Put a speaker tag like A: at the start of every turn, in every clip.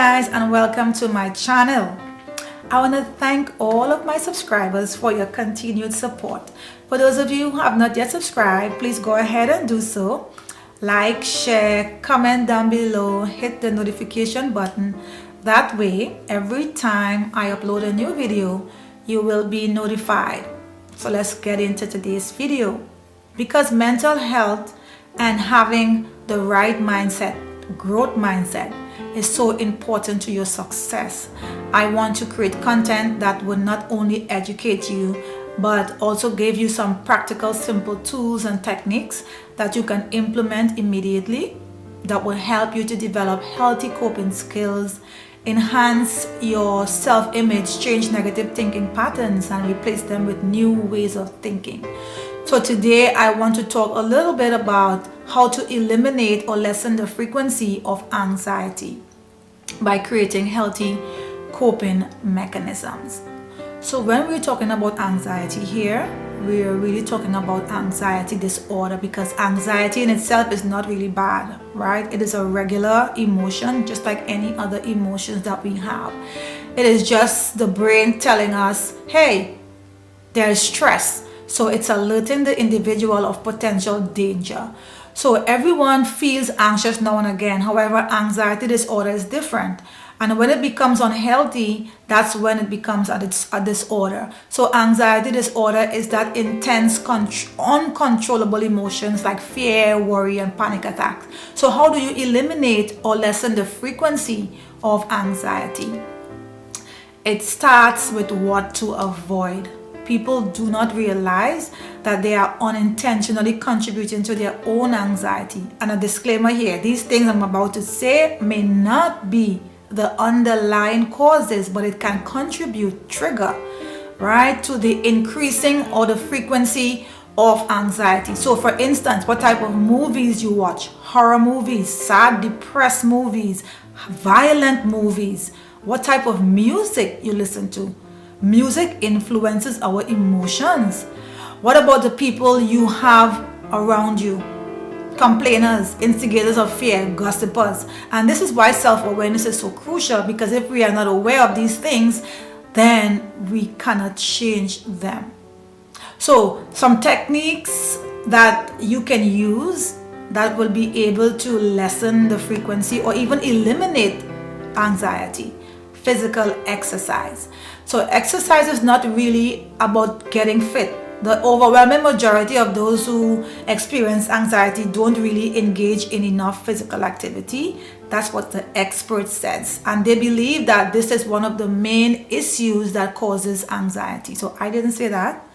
A: guys, and welcome to my channel. I want to thank all of my subscribers for your continued support. For those of you who have not yet subscribed, please go ahead and do so. Like, share, comment down below, hit the notification button. That way, every time I upload a new video, you will be notified. So let's get into today's video. Because mental health and having the right mindset, growth mindset, is so important to your success, I want to create content that will not only educate you but also give you some practical, simple tools and techniques that you can implement immediately that will help you to develop healthy coping skills, enhance your self-image, change negative thinking patterns, and replace them with new ways of thinking. So today I want to talk a little bit about how to eliminate or lessen the frequency of anxiety by creating healthy coping mechanisms. So when we're talking about anxiety here, we're really talking about anxiety disorder, because anxiety in itself is not really bad, right? It is a regular emotion, just like any other emotions that we have. It is just the brain telling us, hey, there is stress. So it's alerting the individual of potential danger. So everyone feels anxious now and again. However, anxiety disorder is different. And when it becomes unhealthy, that's when it becomes a disorder. So anxiety disorder is that intense, uncontrollable emotions like fear, worry, and panic attacks. So how do you eliminate or lessen the frequency of anxiety? It starts with what to avoid. People do not realize that they are unintentionally contributing to their own anxiety. And a disclaimer here, these things I'm about to say may not be the underlying causes, but it can trigger, right, to the increasing or the frequency of anxiety. So for instance, what type of movies you watch: horror movies, sad, depressed movies, violent movies, what type of music you listen to. Music influences our emotions. What about the people you have around you? Complainers, instigators of fear, gossipers. And this is why self-awareness is so crucial, because if we are not aware of these things, then we cannot change them. So some techniques that you can use that will be able to lessen the frequency or even eliminate anxiety. Physical exercise. So exercise is not really about getting fit. The overwhelming majority of those who experience anxiety don't really engage in enough physical activity. That's what the expert says. And they believe that this is one of the main issues that causes anxiety. So I didn't say that.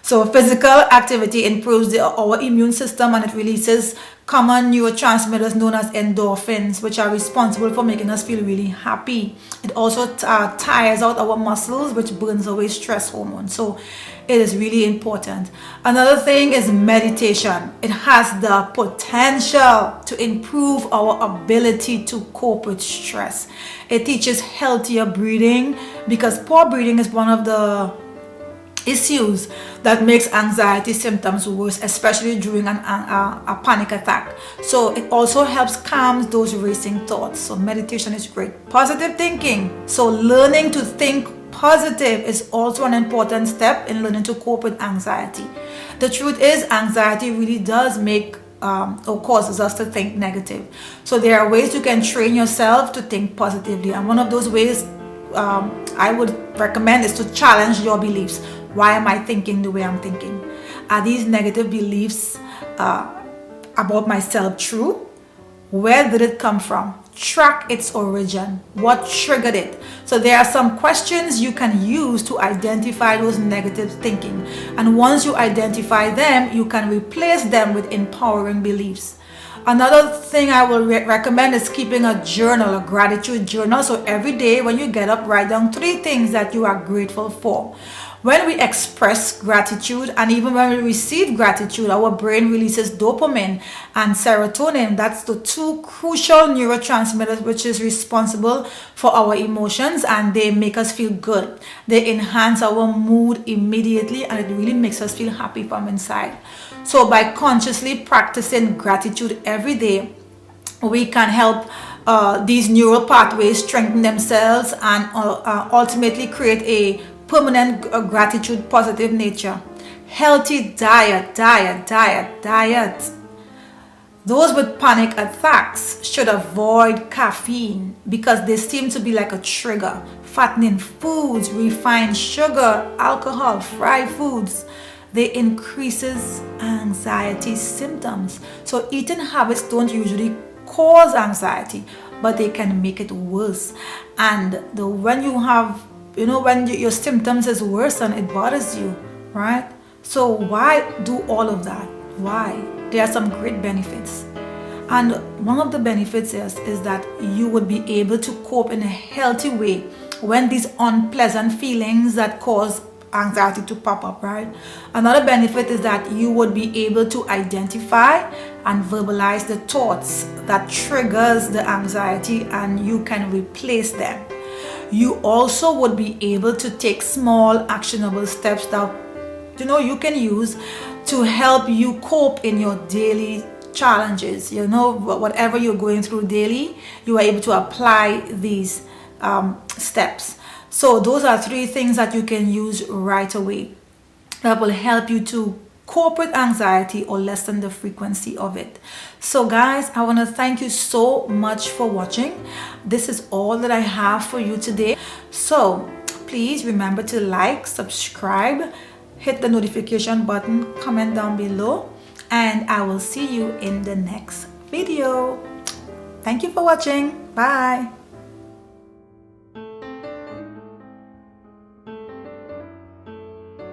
A: So physical activity improves our immune system, and it releases common neurotransmitters known as endorphins, which are responsible for making us feel really happy. It also tires out our muscles, which burns away stress hormones. So it is really important. Another thing is meditation. It has the potential to improve our ability to cope with stress. It teaches healthier breathing, because poor breathing is one of the issues that makes anxiety symptoms worse, especially during a panic attack. So it also helps calm those racing thoughts. So meditation is great. Positive thinking. So learning to think positive is also an important step in learning to cope with anxiety. The truth is, anxiety really does make or causes us to think negative. So there are ways you can train yourself to think positively, and one of those ways I would recommend is to challenge your beliefs. Why am I thinking the way I'm thinking? Are these negative beliefs about myself true? Where did it come from? Track its origin. What triggered it? So there are some questions you can use to identify those negative thinking. And once you identify them, you can replace them with empowering beliefs. Another thing I will recommend is keeping a journal, a gratitude journal. So every day when you get up, write down 3 things that you are grateful for. When we express gratitude, and even when we receive gratitude, our brain releases dopamine and serotonin. That's the 2 crucial neurotransmitters which is responsible for our emotions, and they make us feel good. They enhance our mood immediately, and it really makes us feel happy from inside. So by consciously practicing gratitude every day, we can help these neural pathways strengthen themselves and ultimately create a permanent gratitude positive nature. Healthy diet. Those with panic attacks should avoid caffeine because they seem to be like a trigger. Fattening foods, refined sugar, alcohol, fried foods, they increases anxiety symptoms. So eating habits don't usually cause anxiety, but they can make it worse. And when you have, when your symptoms is worse and it bothers you, right? So why do all of that? Why? There are some great benefits. And one of the benefits is that you would be able to cope in a healthy way when these unpleasant feelings that cause anxiety to pop up, right? Another benefit is that you would be able to identify and verbalize the thoughts that triggers the anxiety, and you can replace them. You also would be able to take small actionable steps that you can use to help you cope in your daily challenges. Whatever you're going through daily, you are able to apply these steps. So those are 3 things that you can use right away that will help you to cope with anxiety or lessen the frequency of it. So guys, I want to thank you so much for watching. This is all that I have for you today. So please remember to like, subscribe, hit the notification button, comment down below, and I will see you in the next video. Thank you for watching. Bye.